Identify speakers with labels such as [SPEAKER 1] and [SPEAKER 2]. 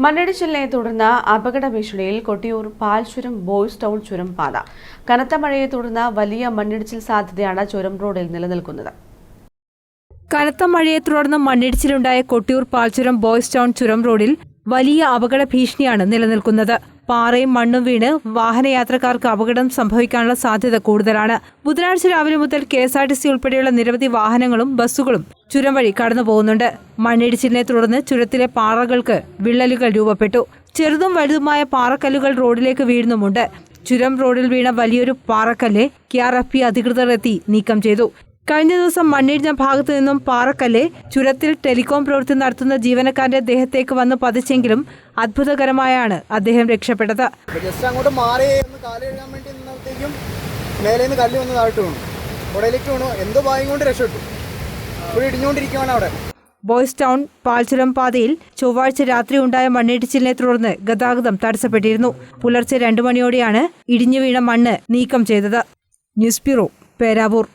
[SPEAKER 1] മണ്ണിടിച്ചിലിനെ തുടർന്ന് അപകട ഭീഷണിയിൽ Kottiyoor Palchuram boys town ചുരം പാത. കനത്ത മഴയെ തുടർന്ന് വലിയ മണ്ണിടിച്ചിൽ സാധ്യതയാണ് ചുരം റോഡിൽ നിലനിൽക്കുന്നത്.
[SPEAKER 2] കനത്ത മഴയെ തുടർന്ന് മണ്ണിടിച്ചിലുണ്ടായ കൊട്ടിയൂർ പാൽചുരം ബോയ്സ് ടൗൺ ചുരം റോഡിൽ വലിയ അപകട ഭീഷണിയാണ് നിലനിൽക്കുന്നത്. പാറയും മണ്ണും വീണ് വാഹനയാത്രക്കാർക്ക് അപകടം സംഭവിക്കാനുള്ള സാധ്യത കൂടുതലാണ്. ബുധനാഴ്ച രാവിലെ മുതൽ KSRTC ഉൾപ്പെടെയുള്ള നിരവധി വാഹനങ്ങളും ബസ്സുകളും ചുരം വഴി കടന്നു പോകുന്നുണ്ട്. മണ്ണിടിച്ചിലിനെ തുടർന്ന് ചുരത്തിലെ പാറകൾക്ക് വിള്ളലുകൾ രൂപപ്പെട്ടു. ചെറുതും വലുതുമായ പാറക്കല്ലുകൾ റോഡിലേക്ക് വീഴുന്നുമുണ്ട്. ചുരം റോഡിൽ വീണ വലിയൊരു പാറക്കല്ല് KRFB അധികൃതർ എത്തി നീക്കം ചെയ്തു. കഴിഞ്ഞ ദിവസം മണ്ണിടിഞ്ഞ ഭാഗത്തു നിന്നും പാറക്കല്ല് ചുരത്തിൽ ടെലികോം പ്രവൃത്തി നടത്തുന്ന ജീവനക്കാരന്റെ ദേഹത്തേക്ക് വന്ന് പതിച്ചെങ്കിലും അത്ഭുതകരമായാണ് അദ്ദേഹം രക്ഷപ്പെട്ടത്.
[SPEAKER 3] ജസ്റ്റ് അങ്ങോട്ട് മാറി ഒന്ന് കാല് കഴുകാൻ വേണ്ടി നിന്നപ്പോഴത്തേക്കും മേലേന്ന് കല്ല് വന്ന് താഴ്ത്തു വീണു, ഉടലേക്ക് വീണു. എന്തോ ഭാഗ്യം കൊണ്ട് രക്ഷപ്പെട്ടു. ഇവിടെ ഇടിഞ്ഞുകൊണ്ടിരിക്കുകയാണ് അവിടെ.
[SPEAKER 2] ബോയ്സ് ടൗൺ പാൽചുരം പാതയിൽ ചൊവ്വാഴ്ച രാത്രി ഉണ്ടായ മണ്ണിടിച്ചിലിനെ തുടർന്ന് ഗതാഗതം തടസ്സപ്പെട്ടിരുന്നു. പുലർച്ചെ 2 മണിയോടെയാണ് ഇടിഞ്ഞു വീണ മണ്ണ് നീക്കം ചെയ്തത്. News bureau, Peravoor.